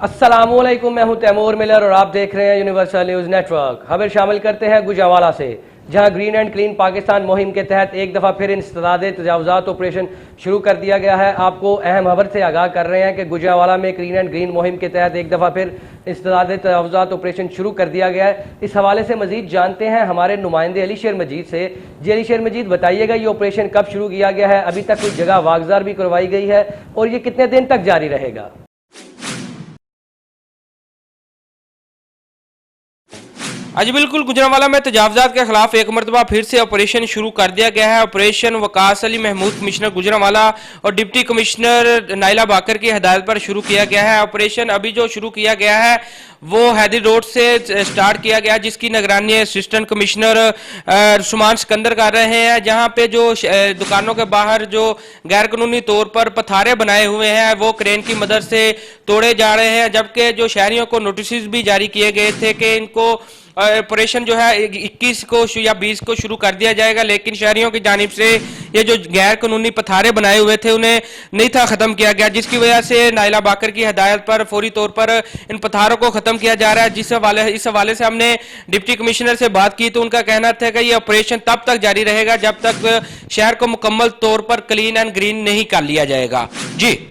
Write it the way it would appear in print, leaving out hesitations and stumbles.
अस्सलामुअलैकुम, मैं हूं तैमूर मिलर और आप देख रहे हैं यूनिवर्सल न्यूज़ नेटवर्क। खबर शामिल करते हैं गुजरांवाला से, जहां ग्रीन एंड क्लीन पाकिस्तान मुहिम के तहत एक दफ़ा फिर इंसदादे तजावुज़ात ऑपरेशन शुरू कर दिया गया है। आपको अहम खबर से आगाह कर रहे हैं कि गुजरांवाला में ग्रीन एंड ग्रीन मुहिम के तहत एक दफ़ा फिर इंसदादे तजावुज़ात ऑपरेशन शुरू कर दिया गया है। इस हवाले से मजीद जानते हैं हमारे नुमाइंदे अली शेर मजीद से। जी अली शेर मजीद, बताइएगा ये ऑपरेशन कब शुरू किया गया है, अभी तक कोई जगह वागजार भी करवाई गई है और ये कितने दिन तक जारी रहेगा? जी बिल्कुल, गुजरांवाला में तजावजात के खिलाफ एक मरतबा फिर से ऑपरेशन शुरू कर दिया गया है। ऑपरेशन वकास अली महमूद कमिश्नर गुजरांवाला और डिप्टी कमिश्नर नाइला बाकर की हिदायत पर शुरू किया गया है। ऑपरेशन अभी जो शुरू किया गया है वो हैदरी रोड से स्टार्ट किया गया, जिसकी निगरानी असिस्टेंट कमिश्नर सुमान सिकंदर कर रहे हैं। जहां पे जो दुकानों के बाहर जो गैर कानूनी तौर पर पथारे बनाए हुए हैं वो क्रेन की मदद से तोड़े जा रहे हैं, जबकि जो शहरियों को नोटिस भी जारी किए गए थे कि इनको ऑपरेशन जो है 21 को या 20 को शुरू कर दिया जाएगा, लेकिन शहरियों की जानिब से ये जो गैर कानूनी पथारे बनाए हुए थे उन्हें नहीं था खत्म किया गया, जिसकी वजह से नाइला बाकर की हिदायत पर फौरी तौर पर इन पथारों को खत्म किया जा रहा है। इस हवाले से हमने डिप्टी कमिश्नर से बात की तो उनका कहना था कि ये ऑपरेशन तब तक जारी रहेगा जब तक शहर को मुकम्मल तौर पर क्लीन एंड ग्रीन नहीं कर लिया जाएगा। जी।